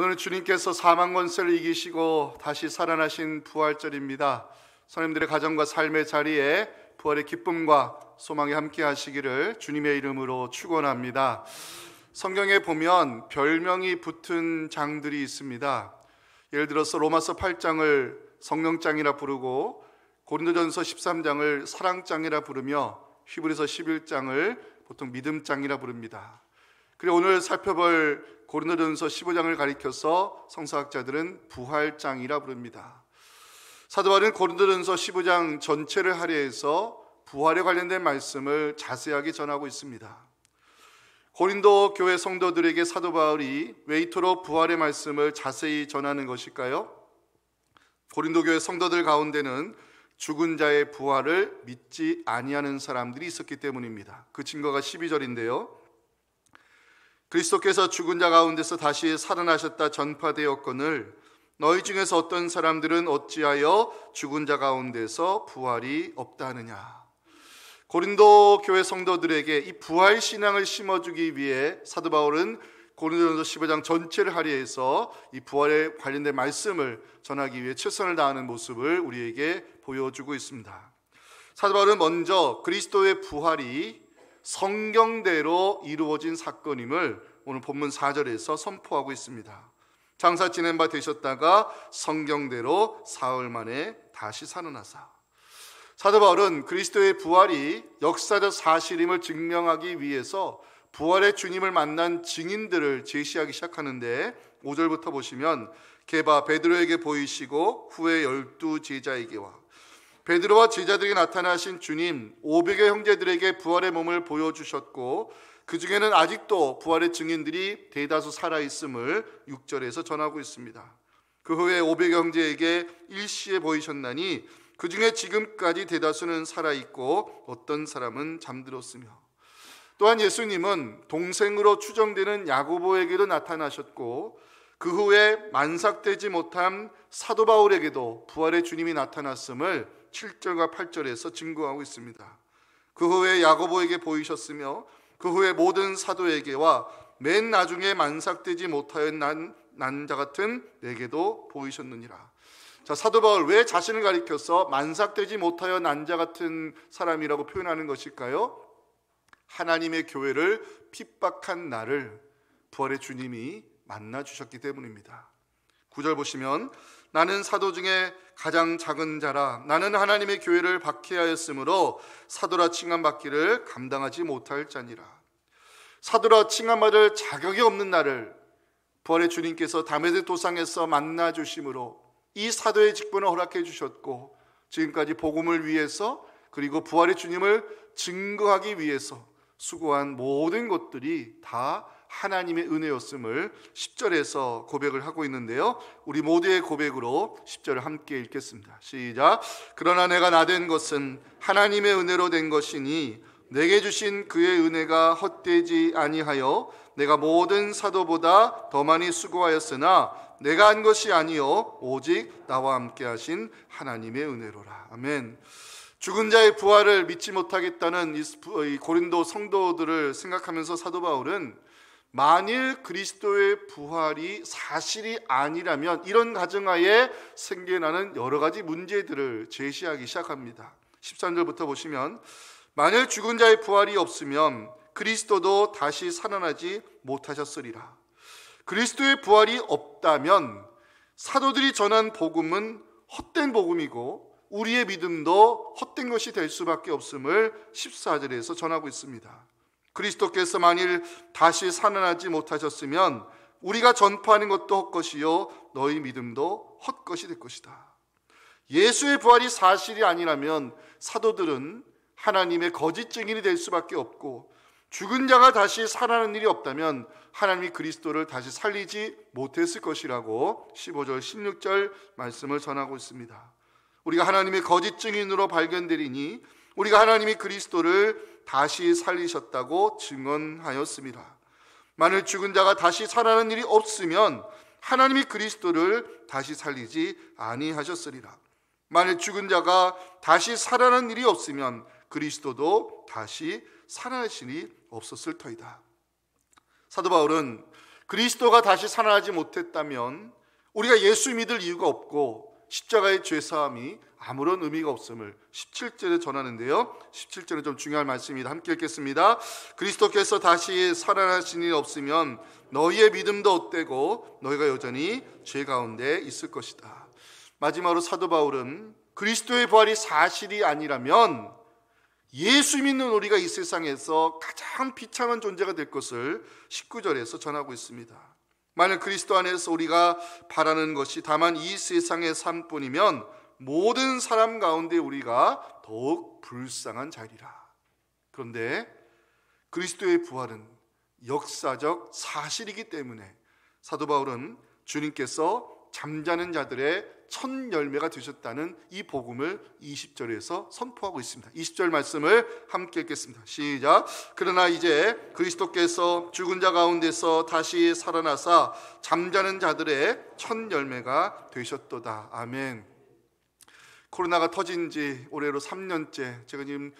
오늘은 주님께서 사망 권세를 이기시고 다시 살아나신 부활절입니다. 성도님들의 가정과 삶의 자리에 부활의 기쁨과 소망이 함께 하시기를 주님의 이름으로 축원합니다. 성경에 보면 별명이 붙은 장들이 있습니다. 예를 들어서 로마서 8장을 성령장이라 부르고 고린도전서 13장을 사랑장이라 부르며 히브리서 11장을 보통 믿음장이라 부릅니다. 그리고 오늘 살펴볼 고린도전서 15장을 가리켜서 성서학자들은 부활장이라 부릅니다. 사도 바울은 고린도전서 15장 전체를 할애해서 부활에 관련된 말씀을 자세하게 전하고 있습니다. 고린도 교회 성도들에게 사도 바울이 왜 이토록 부활의 말씀을 자세히 전하는 것일까요? 고린도 교회 성도들 가운데는 죽은 자의 부활을 믿지 아니하는 사람들이 있었기 때문입니다. 그 증거가 12절인데요. 그리스도께서 죽은 자 가운데서 다시 살아나셨다 전파되었거늘 너희 중에서 어떤 사람들은 어찌하여 죽은 자 가운데서 부활이 없다 하느냐. 고린도 교회 성도들에게 이 부활 신앙을 심어주기 위해 사도 바울은 고린도전서 15장 전체를 할애해서 이 부활에 관련된 말씀을 전하기 위해 최선을 다하는 모습을 우리에게 보여주고 있습니다. 사도 바울은 먼저 그리스도의 부활이 성경대로 이루어진 사건임을 오늘 본문 4절에서 선포하고 있습니다. 장사 지낸 바 되셨다가 성경대로 사흘 만에 다시 살아나사. 사도 바울은 그리스도의 부활이 역사적 사실임을 증명하기 위해서 부활의 주님을 만난 증인들을 제시하기 시작하는데 5절부터 보시면 게바 베드로에게 보이시고 후에 12 제자에게와 베드로와 제자들에게 나타나신 주님 500의 형제들에게 부활의 몸을 보여주셨고 그 중에는 아직도 부활의 증인들이 대다수 살아있음을 6절에서 전하고 있습니다. 그 후에 500의 형제에게 일시에 보이셨나니 그 중에 지금까지 대다수는 살아있고 어떤 사람은 잠들었으며 또한 예수님은 동생으로 추정되는 야고보에게도 나타나셨고 그 후에 만삭되지 못한 사도 바울에게도 부활의 주님이 나타났음을 7절과 8절에서 증거하고 있습니다. 그 후에 야고보에게 보이셨으며 그 후에 모든 사도에게와 맨 나중에 만삭되지 못하여 난 자 같은 내게도 보이셨느니라. 자, 사도 바울 왜 자신을 가리켜서 만삭되지 못하여 난 자 같은 사람이라고 표현하는 것일까요? 하나님의 교회를 핍박한 나를 부활의 주님이 만나 주셨기 때문입니다. 9절 보시면 나는 사도 중에 가장 작은 자라 나는 하나님의 교회를 박해하였으므로 사도라 칭함받기를 감당하지 못할 자니라. 사도라 칭함받을 자격이 없는 나를 부활의 주님께서 다메섹 도상에서 만나 주심으로 이 사도의 직분을 허락해 주셨고 지금까지 복음을 위해서 그리고 부활의 주님을 증거하기 위해서 수고한 모든 것들이 다 하나님의 은혜였음을 10절에서 고백을 하고 있는데요. 우리 모두의 고백으로 10절을 함께 읽겠습니다. 시작. 그러나 내가 나된 것은 하나님의 은혜로 된 것이니 내게 주신 그의 은혜가 헛되지 아니하여 내가 모든 사도보다 더 많이 수고하였으나 내가 한 것이 아니요 오직 나와 함께 하신 하나님의 은혜로라. 아멘. 죽은 자의 부활을 믿지 못하겠다는 이 고린도 성도들을 생각하면서 사도 바울은 만일 그리스도의 부활이 사실이 아니라면 이런 가정하에 생겨나는 여러 가지 문제들을 제시하기 시작합니다. 13절부터 보시면 만일 죽은 자의 부활이 없으면 그리스도도 다시 살아나지 못하셨으리라. 그리스도의 부활이 없다면 사도들이 전한 복음은 헛된 복음이고 우리의 믿음도 헛된 것이 될 수밖에 없음을 14절에서 전하고 있습니다. 그리스도께서 만일 다시 살아나지 못하셨으면 우리가 전파하는 것도 헛것이요 너희 믿음도 헛것이 될 것이다. 예수의 부활이 사실이 아니라면 사도들은 하나님의 거짓 증인이 될 수밖에 없고 죽은 자가 다시 살아나는 일이 없다면 하나님이 그리스도를 다시 살리지 못했을 것이라고 15절 16절 말씀을 전하고 있습니다. 우리가 하나님의 거짓 증인으로 발견되리니 우리가 하나님이 그리스도를 다시 살리셨다고 증언하였습니다. 만일 죽은 자가 다시 살아나는 일이 없으면 하나님이 그리스도를 다시 살리지 아니하셨으리라. 만일 죽은 자가 다시 살아나는 일이 없으면 그리스도도 다시 살아나실 일이 없었을 터이다. 사도 바울은 그리스도가 다시 살아나지 못했다면 우리가 예수 믿을 이유가 없고 십자가의 죄사함이 아무런 의미가 없음을 17절에 전하는데요. 17절은 좀 중요한 말씀입니다. 함께 읽겠습니다. 그리스도께서 다시 살아나신 일 없으면 너희의 믿음도 헛되고 너희가 여전히 죄 가운데 있을 것이다. 마지막으로 사도 바울은 그리스도의 부활이 사실이 아니라면 예수 믿는 우리가 이 세상에서 가장 비참한 존재가 될 것을 19절에서 전하고 있습니다. 만약 그리스도 안에서 우리가 바라는 것이 다만 이 세상의 삶뿐이면 모든 사람 가운데 우리가 더욱 불쌍한 자리라. 그런데 그리스도의 부활은 역사적 사실이기 때문에 사도 바울은 주님께서 잠자는 자들의 첫 열매가 되셨다는 이 복음을 20절에서 선포하고 있습니다. 20절 말씀을 함께 읽겠습니다. 시작. 그러나 이제 그리스도께서 죽은 자 가운데서 다시 살아나사 잠자는 자들의 첫 열매가 되셨도다. 아멘. 코로나가 터진 지 올해로 3년째, 제가 지금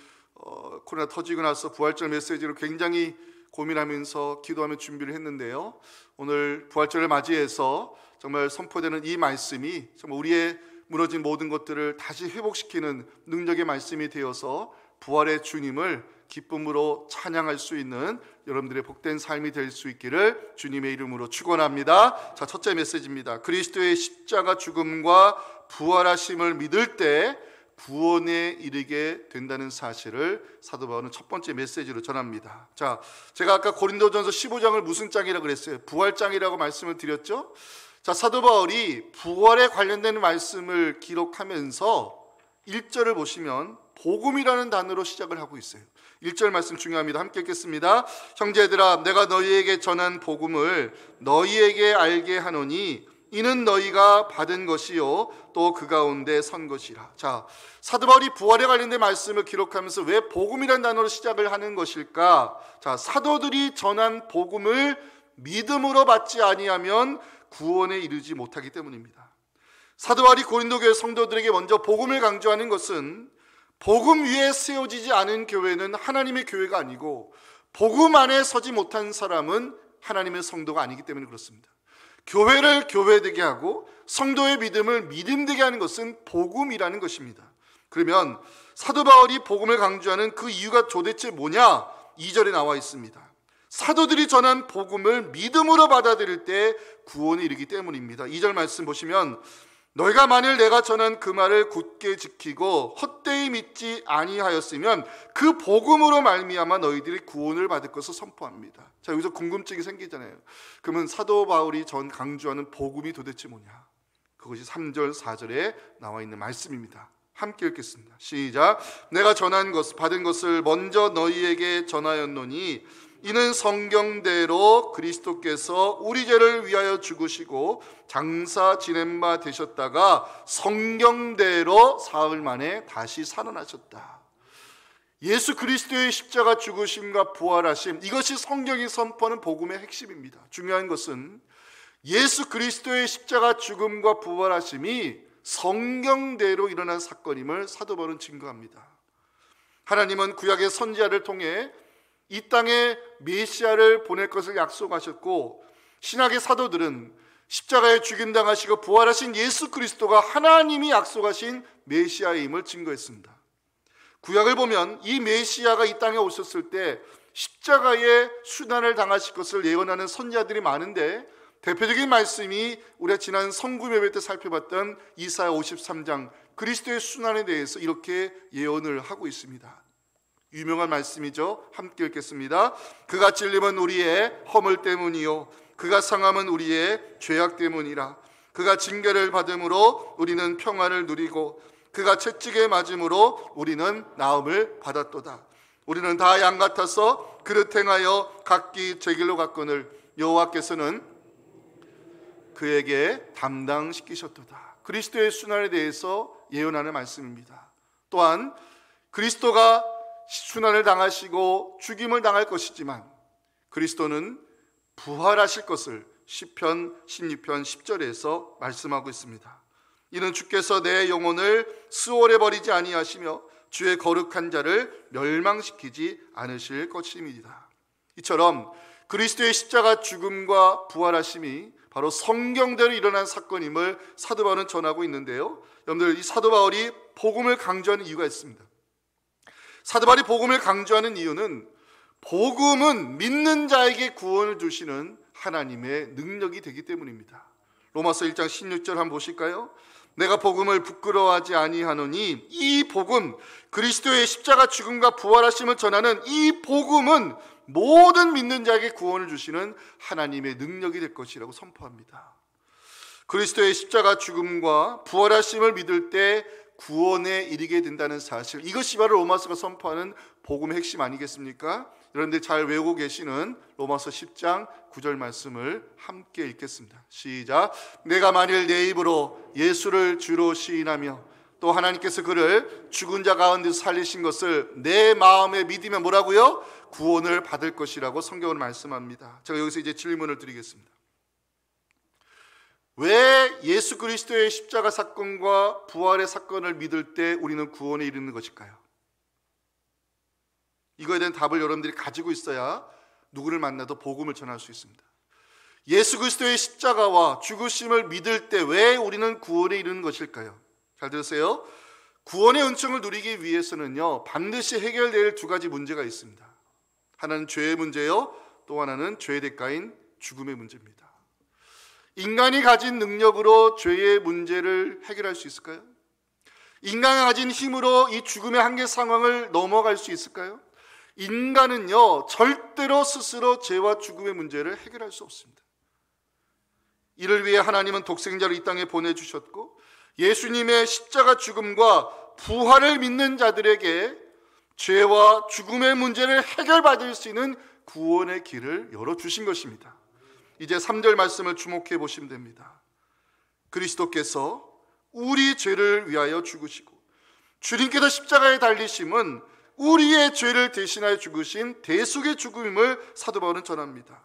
코로나 터지고 나서 부활절 메시지를 굉장히 고민하면서 기도하며 준비를 했는데요. 오늘 부활절을 맞이해서 정말 선포되는 이 말씀이 정말 우리의 무너진 모든 것들을 다시 회복시키는 능력의 말씀이 되어서 부활의 주님을 기쁨으로 찬양할 수 있는 여러분들의 복된 삶이 될 수 있기를 주님의 이름으로 축원합니다. 자, 첫째 메시지입니다. 그리스도의 십자가 죽음과 부활하심을 믿을 때 구원에 이르게 된다는 사실을 사도 바울은 첫 번째 메시지로 전합니다. 자, 제가 아까 고린도전서 15장을 무슨 장이라고 그랬어요? 부활장이라고 말씀을 드렸죠? 자, 사도 바울이 부활에 관련된 말씀을 기록하면서 1절을 보시면 복음이라는 단어로 시작을 하고 있어요. 1절 말씀 중요합니다. 함께 읽겠습니다. 형제들아, 내가 너희에게 전한 복음을 너희에게 알게 하노니 이는 너희가 받은 것이요 또 그 가운데 선 것이라. 자, 사도 바울이 부활에 관련된 말씀을 기록하면서 왜 복음이라는 단어로 시작을 하는 것일까? 자, 사도들이 전한 복음을 믿음으로 받지 아니하면 구원에 이르지 못하기 때문입니다. 사도 바울이 고린도 교회 성도들에게 먼저 복음을 강조하는 것은 복음 위에 세워지지 않은 교회는 하나님의 교회가 아니고 복음 안에 서지 못한 사람은 하나님의 성도가 아니기 때문에 그렇습니다. 교회를 교회되게 하고 성도의 믿음을 믿음되게 하는 것은 복음이라는 것입니다. 그러면 사도 바울이 복음을 강조하는 그 이유가 도대체 뭐냐? 2절에 나와 있습니다. 사도들이 전한 복음을 믿음으로 받아들일 때 구원에 이르기 때문입니다. 2절 말씀 보시면 너희가 만일 내가 전한 그 말을 굳게 지키고 헛되이 믿지 아니하였으면 그 복음으로 말미암아 너희들이 구원을 받을 것을 선포합니다. 자, 여기서 궁금증이 생기잖아요. 그러면 사도 바울이 전 강조하는 복음이 도대체 뭐냐? 그것이 3절 4절에 나와 있는 말씀입니다. 함께 읽겠습니다. 시작. 내가 전한 것 받은 것을 먼저 너희에게 전하였노니 이는 성경대로 그리스도께서 우리 죄를 위하여 죽으시고 장사 지낸 바 되셨다가 성경대로 사흘 만에 다시 살아나셨다. 예수 그리스도의 십자가 죽으심과 부활하심, 이것이 성경이 선포하는 복음의 핵심입니다. 중요한 것은 예수 그리스도의 십자가 죽음과 부활하심이 성경대로 일어난 사건임을 사도 바울은 증거합니다. 하나님은 구약의 선지자를 통해 이 땅에 메시아를 보낼 것을 약속하셨고 신약의 사도들은 십자가에 죽임당하시고 부활하신 예수 그리스도가 하나님이 약속하신 메시아임을 증거했습니다. 구약을 보면 이 메시아가 이 땅에 오셨을 때 십자가에 순환을 당하실 것을 예언하는 선지자들이 많은데 대표적인 말씀이 우리가 지난 성금 예배 때 살펴봤던 이사야 53장 그리스도의 순환에 대해서 이렇게 예언을 하고 있습니다. 유명한 말씀이죠. 함께 읽겠습니다. 그가 찔림은 우리의 허물 때문이요 그가 상함은 우리의 죄악 때문이라. 그가 징계를 받음으로 우리는 평안을 누리고 그가 채찍에 맞음으로 우리는 나음을 받았도다. 우리는 다 양 같아서 그릇 행하여 각기 제 길로 갔거늘 여호와께서는 그에게 담당시키셨도다. 그리스도의 순환에 대해서 예언하는 말씀입니다. 또한 그리스도가 순환을 당하시고 죽임을 당할 것이지만 그리스도는 부활하실 것을 시편 16편 10절에서 말씀하고 있습니다. 이는 주께서 내 영혼을 수월에 버리지 아니하시며 주의 거룩한 자를 멸망시키지 않으실 것임이다. 이처럼 그리스도의 십자가 죽음과 부활하심이 바로 성경대로 일어난 사건임을 사도 바울은 전하고 있는데요. 여러분들, 이 사도 바울이 복음을 강조하는 이유가 있습니다. 사도 바울이 복음을 강조하는 이유는 복음은 믿는 자에게 구원을 주시는 하나님의 능력이 되기 때문입니다. 로마서 1장 16절 한번 보실까요? 내가 복음을 부끄러워하지 아니하노니 이 복음, 그리스도의 십자가 죽음과 부활하심을 전하는 이 복음은 모든 믿는 자에게 구원을 주시는 하나님의 능력이 될 것이라고 선포합니다. 그리스도의 십자가 죽음과 부활하심을 믿을 때 구원에 이르게 된다는 사실, 이것이 바로 로마서가 선포하는 복음의 핵심 아니겠습니까? 여러분들 잘 외우고 계시는 로마서 10장 9절 말씀을 함께 읽겠습니다. 시작. 내가 만일 내 입으로 예수를 주로 시인하며 또 하나님께서 그를 죽은 자 가운데서 살리신 것을 내 마음에 믿으면 뭐라고요? 구원을 받을 것이라고 성경은 말씀합니다. 제가 여기서 이제 질문을 드리겠습니다. 왜 예수 그리스도의 십자가 사건과 부활의 사건을 믿을 때 우리는 구원에 이르는 것일까요? 이거에 대한 답을 여러분들이 가지고 있어야 누구를 만나도 복음을 전할 수 있습니다. 예수 그리스도의 십자가와 죽으심을 믿을 때 왜 우리는 구원에 이르는 것일까요? 잘 들으세요. 구원의 은총을 누리기 위해서는요, 반드시 해결될 두 가지 문제가 있습니다. 하나는 죄의 문제요, 또 하나는 죄의 대가인 죽음의 문제입니다. 인간이 가진 능력으로 죄의 문제를 해결할 수 있을까요? 인간이 가진 힘으로 이 죽음의 한계 상황을 넘어갈 수 있을까요? 인간은요, 절대로 스스로 죄와 죽음의 문제를 해결할 수 없습니다. 이를 위해 하나님은 독생자를 이 땅에 보내주셨고, 예수님의 십자가 죽음과 부활을 믿는 자들에게 죄와 죽음의 문제를 해결받을 수 있는 구원의 길을 열어주신 것입니다. 이제 3절 말씀을 주목해 보시면 됩니다. 그리스도께서 우리 죄를 위하여 죽으시고, 주님께서 십자가에 달리심은 우리의 죄를 대신하여 죽으신 대속의 죽음임을 사도 바울은 전합니다.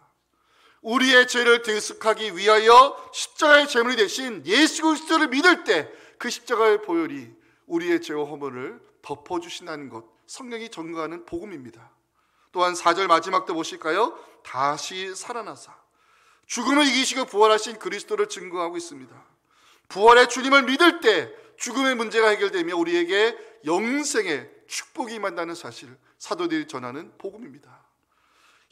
우리의 죄를 대속하기 위하여 십자가의 제물이 되신 예수 그리스도를 믿을 때 그 십자가의 보혈이 우리의 죄와 허물을 덮어주신다는 것, 성경이 전가하는 복음입니다. 또한 4절 마지막도 보실까요? 다시 살아나사 죽음을 이기시고 부활하신 그리스도를 증거하고 있습니다. 부활의 주님을 믿을 때 죽음의 문제가 해결되며 우리에게 영생의 축복이 임한다는 사실, 사도들이 전하는 복음입니다.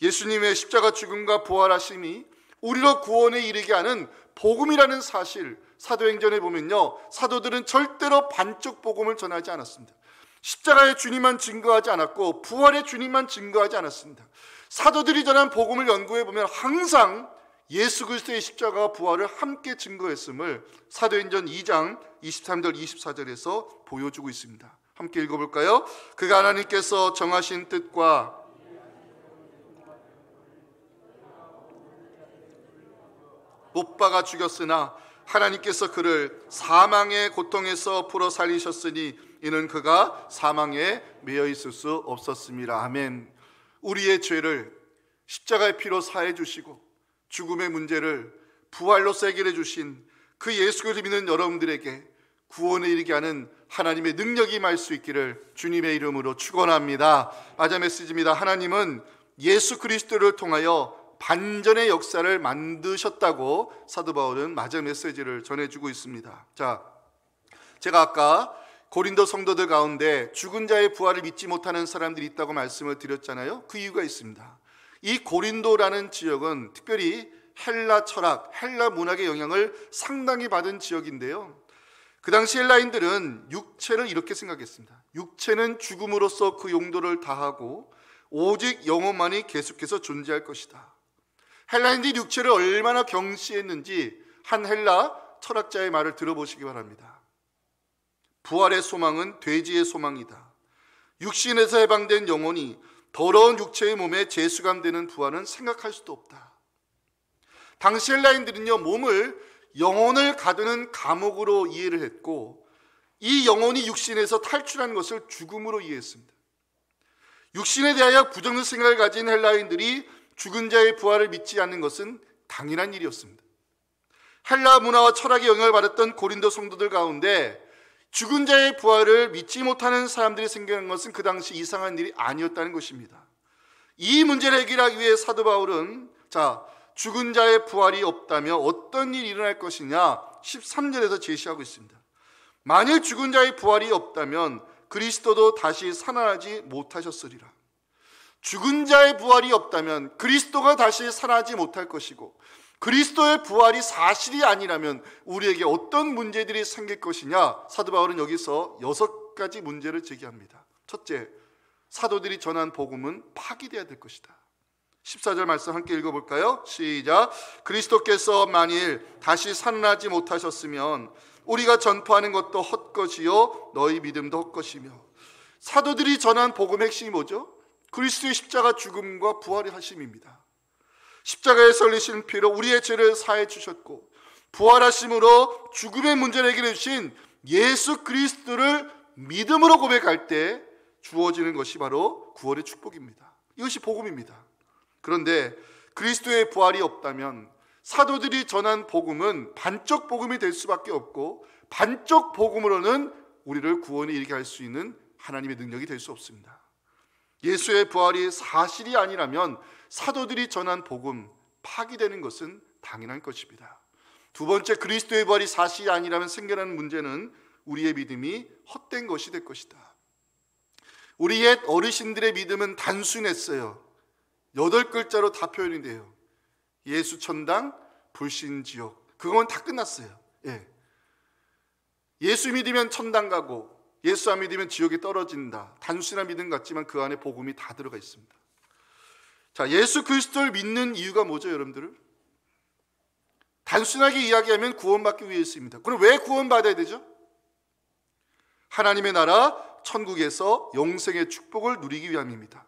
예수님의 십자가 죽음과 부활하심이 우리로 구원에 이르게 하는 복음이라는 사실, 사도행전에 보면요, 사도들은 절대로 반쪽 복음을 전하지 않았습니다. 십자가의 주님만 증거하지 않았고 부활의 주님만 증거하지 않았습니다. 사도들이 전한 복음을 연구해 보면 항상 예수 그리스도의 십자가와 부활을 함께 증거했음을 사도행전 2장 23절 24절에서 보여주고 있습니다. 함께 읽어볼까요? 그가 하나님께서 정하신 뜻과 못 박아 죽였으나 하나님께서 그를 사망의 고통에서 풀어 살리셨으니 이는 그가 사망에 매여 있을 수 없었습니다. 아멘. 우리의 죄를 십자가의 피로 사해 주시고 죽음의 문제를 부활로서 해결해 주신 그 예수를 믿는 여러분들에게 구원에 이르게 하는 하나님의 능력이 임할 수 있기를 주님의 이름으로 축원합니다. 아자 메시지입니다. 하나님은 예수 그리스도를 통하여 반전의 역사를 만드셨다고 사도 바울은 마저 메시지를 전해주고 있습니다. 자, 제가 아까 고린도 성도들 가운데 죽은 자의 부활을 믿지 못하는 사람들이 있다고 말씀을 드렸잖아요. 그 이유가 있습니다. 이 고린도라는 지역은 특별히 헬라 철학, 헬라 문학의 영향을 상당히 받은 지역인데요. 그 당시 헬라인들은 육체를 이렇게 생각했습니다. 육체는 죽음으로써 그 용도를 다하고 오직 영혼만이 계속해서 존재할 것이다. 헬라인들이 육체를 얼마나 경시했는지 한 헬라 철학자의 말을 들어보시기 바랍니다. 부활의 소망은 돼지의 소망이다. 육신에서 해방된 영혼이 더러운 육체의 몸에 재수감되는 부활은 생각할 수도 없다. 당시 헬라인들은요, 몸을 영혼을 가두는 감옥으로 이해를 했고 이 영혼이 육신에서 탈출하는 것을 죽음으로 이해했습니다. 육신에 대하여 부정적 생각을 가진 헬라인들이 죽은 자의 부활을 믿지 않는 것은 당연한 일이었습니다. 헬라 문화와 철학의 영향을 받았던 고린도 성도들 가운데 죽은 자의 부활을 믿지 못하는 사람들이 생겨난 것은 그 당시 이상한 일이 아니었다는 것입니다. 이 문제를 해결하기 위해 사도 바울은 죽은 자의 부활이 없다면 어떤 일이 일어날 것이냐 13절에서 제시하고 있습니다. 만일 죽은 자의 부활이 없다면 그리스도도 다시 살아나지 못하셨으리라. 죽은 자의 부활이 없다면 그리스도가 다시 살아나지 못할 것이고, 그리스도의 부활이 사실이 아니라면 우리에게 어떤 문제들이 생길 것이냐. 사도 바울은 여기서 6가지 문제를 제기합니다. 첫째, 사도들이 전한 복음은 파기되어야 될 것이다. 14절 말씀 함께 읽어볼까요? 시작. 그리스도께서 만일 다시 살아나지 못하셨으면 우리가 전파하는 것도 헛것이요 너희 믿음도 헛것이며. 사도들이 전한 복음의 핵심이 뭐죠? 그리스도의 십자가 죽음과 부활의 하심입니다. 십자가에서 흘리신 피로 우리의 죄를 사해 주셨고, 부활하심으로 죽음의 문제를 해결해 주신 예수 그리스도를 믿음으로 고백할 때 주어지는 것이 바로 구원의 축복입니다. 이것이 복음입니다. 그런데 그리스도의 부활이 없다면 사도들이 전한 복음은 반쪽 복음이 될 수밖에 없고, 반쪽 복음으로는 우리를 구원에 이르게 할 수 있는 하나님의 능력이 될 수 없습니다. 예수의 부활이 사실이 아니라면 사도들이 전한 복음 파기되는 것은 당연한 것입니다. 두 번째, 그리스도의 부활이 사실이 아니라면 생겨나는 문제는 우리의 믿음이 헛된 것이 될 것이다. 우리 옛 어르신들의 믿음은 단순했어요. 8글자로 다 표현이 돼요. 예수 천당, 불신 지옥. 그건 다 끝났어요. 예수 믿으면 천당 가고 예수 안 믿으면 지옥에 떨어진다. 단순한 믿음 같지만 그 안에 복음이 다 들어가 있습니다. 예수 그리스도를 믿는 이유가 뭐죠, 여러분들? 단순하게 이야기하면 구원받기 위해서입니다. 그럼 왜 구원받아야 되죠? 하나님의 나라 천국에서 영생의 축복을 누리기 위함입니다.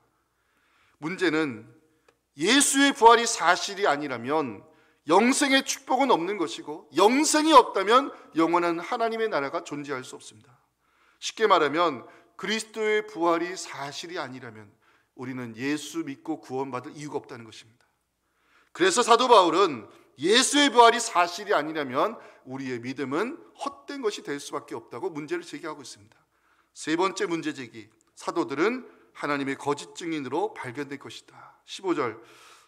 문제는 예수의 부활이 사실이 아니라면 영생의 축복은 없는 것이고, 영생이 없다면 영원한 하나님의 나라가 존재할 수 없습니다. 쉽게 말하면 그리스도의 부활이 사실이 아니라면 우리는 예수 믿고 구원받을 이유가 없다는 것입니다. 그래서 사도 바울은 예수의 부활이 사실이 아니라면 우리의 믿음은 헛된 것이 될 수밖에 없다고 문제를 제기하고 있습니다. 세 번째 문제 제기, 사도들은 하나님의 거짓 증인으로 발견될 것이다. 15절,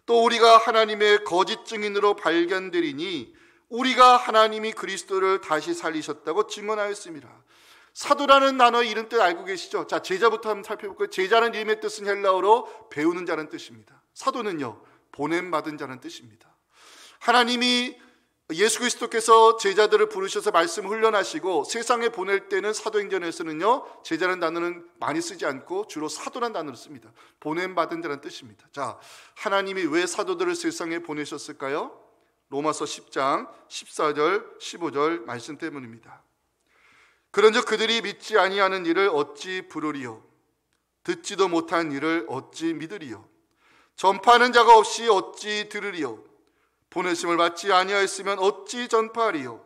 또 우리가 하나님의 거짓 증인으로 발견되리니 우리가 하나님이 그리스도를 다시 살리셨다고 증언하였습니다. 사도라는 단어의 이름 뜻 알고 계시죠? 제자부터 한번 살펴볼까요? 제자는 이름의 뜻은 헬라어로 배우는 자는 뜻입니다. 사도는요, 보냄받은 자는 뜻입니다. 하나님이 예수 그리스도께서 제자들을 부르셔서 말씀을 훈련하시고 세상에 보낼 때는 사도행전에서는요, 제자라는 단어는 많이 쓰지 않고 주로 사도라는 단어를 씁니다. 보냄받은 자라는 뜻입니다. 하나님이 왜 사도들을 세상에 보내셨을까요? 로마서 10장 14절 15절 말씀 때문입니다. 그런즉 그들이 믿지 아니하는 일을 어찌 부르리요? 듣지도 못한 일을 어찌 믿으리요? 전파하는 자가 없이 어찌 들으리요? 보내심을 받지 아니하였으면 어찌 전파하리요?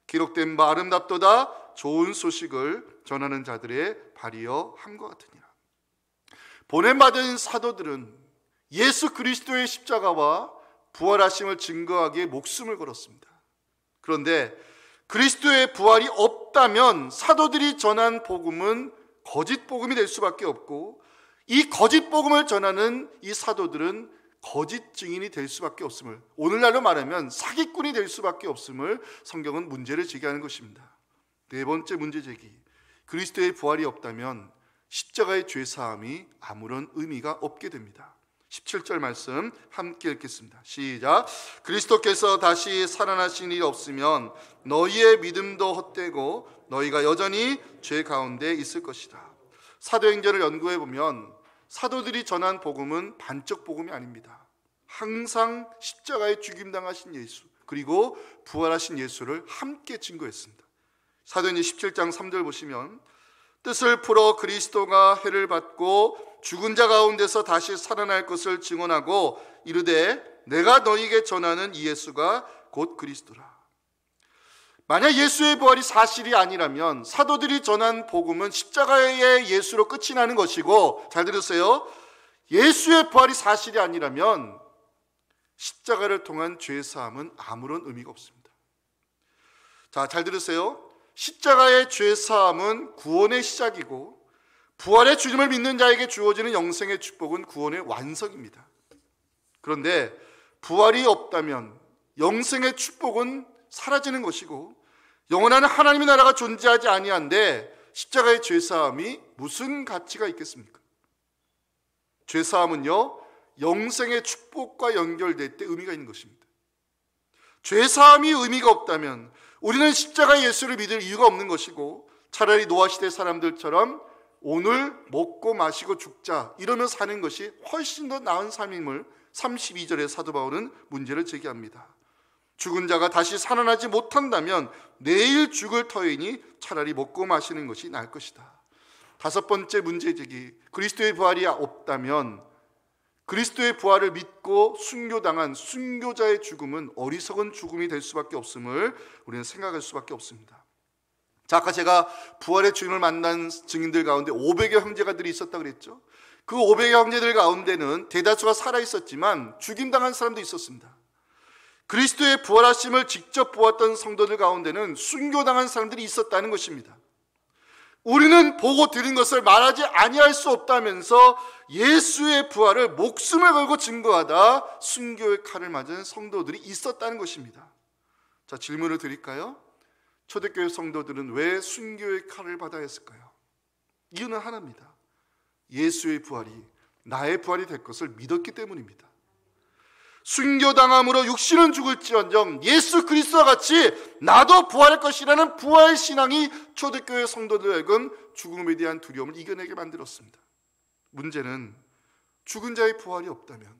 기록된 바 아름답도다 좋은 소식을 전하는 자들의 발이여 함과 같으니라. 보냄받은 사도들은 예수 그리스도의 십자가와 부활하심을 증거하기에 목숨을 걸었습니다. 그런데 그리스도의 부활이 없다면 사도들이 전한 복음은 거짓 복음이 될 수밖에 없고, 이 거짓 복음을 전하는 이 사도들은 거짓 증인이 될 수밖에 없음을, 오늘날로 말하면 사기꾼이 될 수밖에 없음을 성경은 문제를 제기하는 것입니다. 네 번째 문제 제기, 그리스도의 부활이 없다면 십자가의 죄사함이 아무런 의미가 없게 됩니다. 17절 말씀 함께 읽겠습니다. 시작. 그리스도께서 다시 살아나신 일이 없으면 너희의 믿음도 헛되고 너희가 여전히 죄 가운데 있을 것이다. 사도행전을 연구해 보면 사도들이 전한 복음은 반쪽 복음이 아닙니다. 항상 십자가에 죽임당하신 예수, 그리고 부활하신 예수를 함께 증거했습니다. 사도행전 17장 3절 보시면, 뜻을 풀어 그리스도가 해를 받고 죽은 자 가운데서 다시 살아날 것을 증언하고 이르되 내가 너희에게 전하는 이 예수가 곧 그리스도라. 만약 예수의 부활이 사실이 아니라면 사도들이 전한 복음은 십자가의 예수로 끝이 나는 것이고, 잘 들으세요, 예수의 부활이 사실이 아니라면 십자가를 통한 죄사함은 아무런 의미가 없습니다. 잘 들으세요, 십자가의 죄사함은 구원의 시작이고 부활의 주님을 믿는 자에게 주어지는 영생의 축복은 구원의 완성입니다. 그런데 부활이 없다면 영생의 축복은 사라지는 것이고 영원한 하나님의 나라가 존재하지 아니한데 십자가의 죄사함이 무슨 가치가 있겠습니까? 죄사함은요, 영생의 축복과 연결될 때 의미가 있는 것입니다. 죄사함이 의미가 없다면 우리는 십자가 예수를 믿을 이유가 없는 것이고 차라리 노아시대 사람들처럼 오늘 먹고 마시고 죽자 이러며 사는 것이 훨씬 더 나은 삶임을 32절에 사도 바울은 문제를 제기합니다. 죽은 자가 다시 살아나지 못한다면 내일 죽을 터이니 차라리 먹고 마시는 것이 나을 것이다. 다섯 번째 문제 제기, 그리스도의 부활이 없다면 그리스도의 부활을 믿고 순교당한 순교자의 죽음은 어리석은 죽음이 될 수밖에 없음을 우리는 생각할 수밖에 없습니다. 자, 아까 제가 부활의 주님을 만난 증인들 가운데 500여 형제가들이 있었다고 그랬죠. 그 500여 형제들 가운데는 대다수가 살아있었지만 죽임당한 사람도 있었습니다. 그리스도의 부활하심을 직접 보았던 성도들 가운데는 순교당한 사람들이 있었다는 것입니다. 우리는 보고 들은 것을 말하지 아니할 수 없다면서 예수의 부활을 목숨을 걸고 증거하다 순교의 칼을 맞은 성도들이 있었다는 것입니다. 자, 질문을 드릴까요? 초대교회 성도들은 왜 순교의 칼을 받아야 했을까요? 이유는 하나입니다. 예수의 부활이 나의 부활이 될 것을 믿었기 때문입니다. 순교당함으로 육신은 죽을지언정 예수 그리스도와 같이 나도 부활할 것이라는 부활신앙이 초대교회 성도들에겐 죽음에 대한 두려움을 이겨내게 만들었습니다. 문제는 죽은 자의 부활이 없다면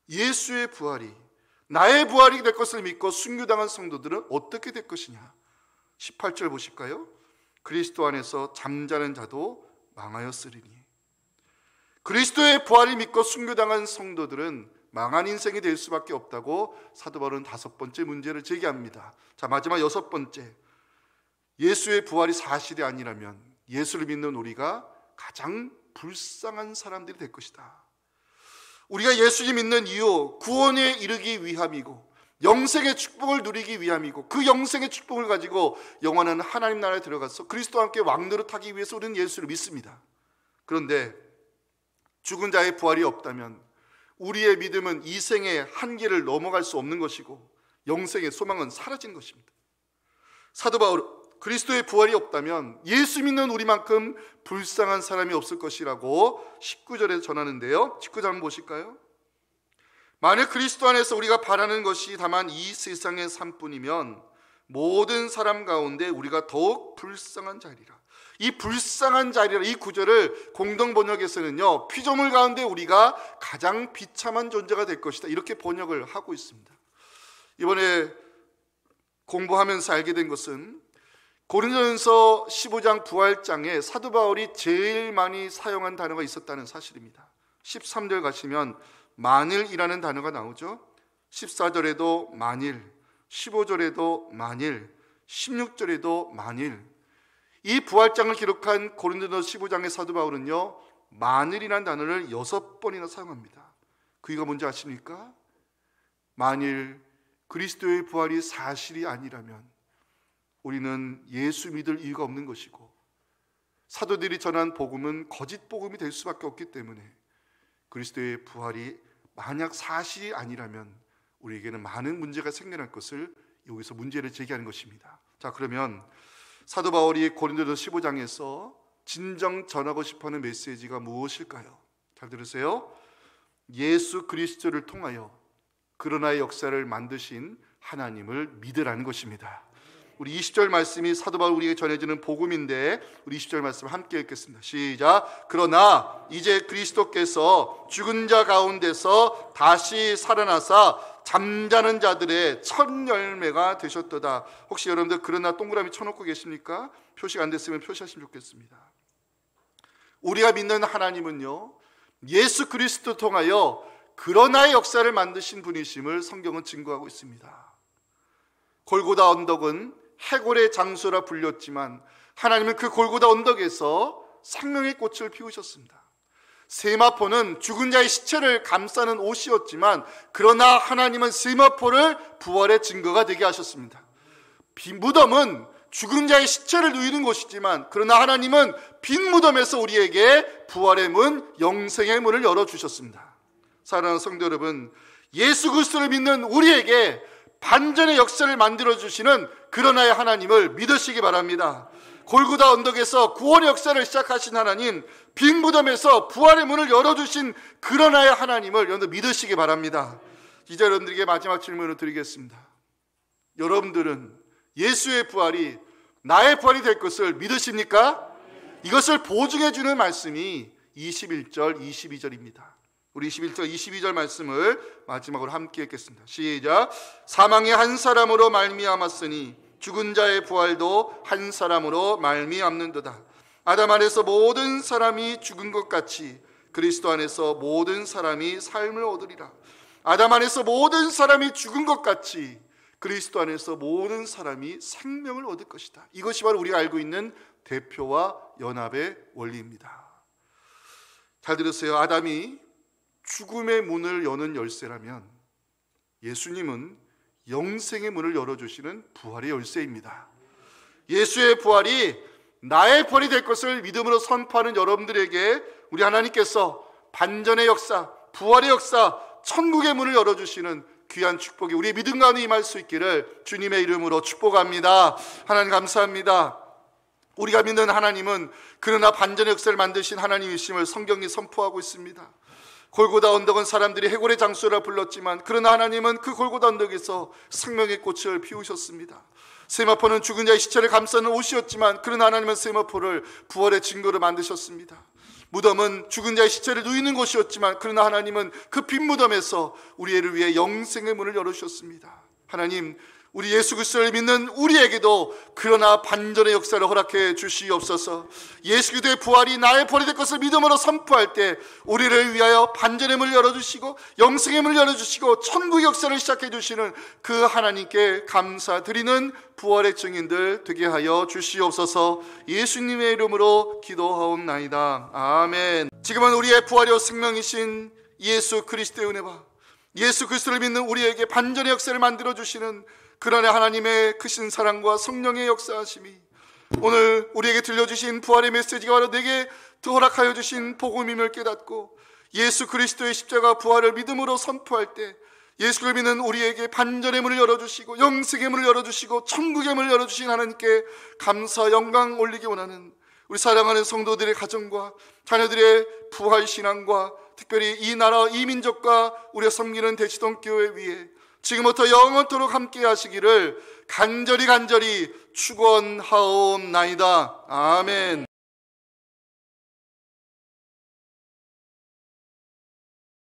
예수의 부활이 나의 부활이 될 것을 믿고 순교당한 성도들은 어떻게 될 것이냐. 18절 보실까요? 그리스도 안에서 잠자는 자도 망하였으리니. 그리스도의 부활을 믿고 순교당한 성도들은 망한 인생이 될 수밖에 없다고 사도 바울은 다섯 번째 문제를 제기합니다. 자, 마지막 여섯 번째, 예수의 부활이 사실이 아니라면 예수를 믿는 우리가 가장 불쌍한 사람들이 될 것이다. 우리가 예수를 믿는 이유, 구원에 이르기 위함이고 영생의 축복을 누리기 위함이고 그 영생의 축복을 가지고 영원한 하나님 나라에 들어가서 그리스도와 함께 왕노릇하기 위해서 우리는 예수를 믿습니다. 그런데 죽은 자의 부활이 없다면 우리의 믿음은 이 생의 한계를 넘어갈 수 없는 것이고 영생의 소망은 사라진 것입니다. 사도 바울, 그리스도의 부활이 없다면 예수 믿는 우리만큼 불쌍한 사람이 없을 것이라고 19절에 전하는데요. 19절 한번 보실까요? 만약 그리스도 안에서 우리가 바라는 것이 다만 이 세상의 삶뿐이면 모든 사람 가운데 우리가 더욱 불쌍한 자리라. 이 불쌍한 자리라, 이 구절을 공동 번역에서는요, 피조물 가운데 우리가 가장 비참한 존재가 될 것이다, 이렇게 번역을 하고 있습니다. 이번에 공부하면서 알게 된 것은 고린도전서 15장 부활장에 사도 바울이 제일 많이 사용한 단어가 있었다는 사실입니다. 13절 가시면 만일이라는 단어가 나오죠. 14절에도 만일, 15절에도 만일, 16절에도 만일. 이 부활장을 기록한 고린도전서 15장의 사도 바울은요, 만일이라는 단어를 6번이나 사용합니다. 그 이유가 뭔지 아십니까? 만일 그리스도의 부활이 사실이 아니라면 우리는 예수 믿을 이유가 없는 것이고 사도들이 전한 복음은 거짓 복음이 될 수밖에 없기 때문에 그리스도의 부활이 만약 사실이 아니라면 우리에게는 많은 문제가 생겨날 것을 여기서 문제를 제기하는 것입니다. 자, 그러면 사도 바울이 고린도전서 15장에서 진정 전하고 싶어하는 메시지가 무엇일까요? 잘 들으세요. 예수 그리스도를 통하여 그러나의 역사를 만드신 하나님을 믿으라는 것입니다. 우리 20절 말씀이 사도 바울 우리에게 전해지는 복음인데 우리 20절 말씀 함께 읽겠습니다. 시작. 그러나 이제 그리스도께서 죽은 자 가운데서 다시 살아나사 잠자는 자들의 첫 열매가 되셨도다. 혹시 여러분들 그러나 동그라미 쳐놓고 계십니까? 표시가 안 됐으면 표시하시면 좋겠습니다. 우리가 믿는 하나님은요, 예수 그리스도 통하여 그러나의 역사를 만드신 분이심을 성경은 증거하고 있습니다. 골고다 언덕은 해골의 장소라 불렸지만 하나님은 그 골고다 언덕에서 생명의 꽃을 피우셨습니다. 세마포는 죽은 자의 시체를 감싸는 옷이었지만 그러나 하나님은 세마포를 부활의 증거가 되게 하셨습니다. 무덤은 죽은 자의 시체를 누이는 곳이지만, 그러나 하나님은 빈 무덤에서 우리에게 부활의 문, 영생의 문을 열어주셨습니다. 사랑하는 성도 여러분, 예수 그리스도를 믿는 우리에게 반전의 역사를 만들어주시는 그러나의 하나님을 믿으시기 바랍니다. 골고다 언덕에서 구원의 역사를 시작하신 하나님, 빈 무덤에서 부활의 문을 열어주신 그러나의 하나님을 여러분들 믿으시기 바랍니다. 이제 여러분들에게 마지막 질문을 드리겠습니다. 여러분들은 예수의 부활이 나의 부활이 될 것을 믿으십니까? 이것을 보증해 주는 말씀이 21절, 22절입니다. 우리 21절, 22절 말씀을 마지막으로 함께 읽겠습니다. 시작. 사망의 한 사람으로 말미암았으니 죽은 자의 부활도 한 사람으로 말미암는도다. 아담 안에서 모든 사람이 죽은 것 같이 그리스도 안에서 모든 사람이 삶을 얻으리라. 아담 안에서 모든 사람이 죽은 것 같이 그리스도 안에서 모든 사람이 생명을 얻을 것이다. 이것이 바로 우리가 알고 있는 대표와 연합의 원리입니다. 잘 들으세요. 아담이 죽음의 문을 여는 열쇠라면 예수님은 영생의 문을 열어주시는 부활의 열쇠입니다. 예수의 부활이 나의 부활이 될 것을 믿음으로 선포하는 여러분들에게 우리 하나님께서 반전의 역사, 부활의 역사, 천국의 문을 열어주시는 귀한 축복이 우리의 믿음 가운데 임할 수 있기를 주님의 이름으로 축복합니다. 하나님 감사합니다. 우리가 믿는 하나님은 그러나 반전의 역사를 만드신 하나님이심을 성경이 선포하고 있습니다. 골고다 언덕은 사람들이 해골의 장소라 불렀지만 그러나 하나님은 그 골고다 언덕에서 생명의 꽃을 피우셨습니다. 세마포는 죽은 자의 시체를 감싸는 옷이었지만 그러나 하나님은 세마포를 부활의 증거로 만드셨습니다. 무덤은 죽은 자의 시체를 누이는 곳이었지만 그러나 하나님은 그 빈 무덤에서 우리를 위해 영생의 문을 열어주셨습니다. 하나님, 우리 예수 그리스도를 믿는 우리에게도 그러나 반전의 역사를 허락해 주시옵소서. 예수 그리스도의 부활이 나의 부활이 될 것을 믿음으로 선포할 때 우리를 위하여 반전의 문을 열어주시고 영생의 문을 열어주시고 천국의 역사를 시작해 주시는 그 하나님께 감사드리는 부활의 증인들 되게 하여 주시옵소서. 예수님의 이름으로 기도하옵나이다. 아멘. 지금은 우리의 부활이요 생명이신 예수 그리스도의 은혜와 예수 그리스도를 믿는 우리에게 반전의 역사를 만들어주시는 그러나 하나님의 크신 사랑과 성령의 역사하심이 오늘 우리에게 들려주신 부활의 메시지가 바로 내게 허락하여 주신 복음임을 깨닫고 예수 그리스도의 십자가 부활을 믿음으로 선포할 때 예수를 믿는 우리에게 반전의 문을 열어주시고 영생의 문을 열어주시고 천국의 문을 열어주신 하나님께 감사 영광 올리기 원하는 우리 사랑하는 성도들의 가정과 자녀들의 부활신앙과 특별히 이 나라 이 민족과 우리가 섬기는 대치동 교회 위에 지금부터 영원토록 함께 하시기를 간절히 축원하옵나이다. 아멘.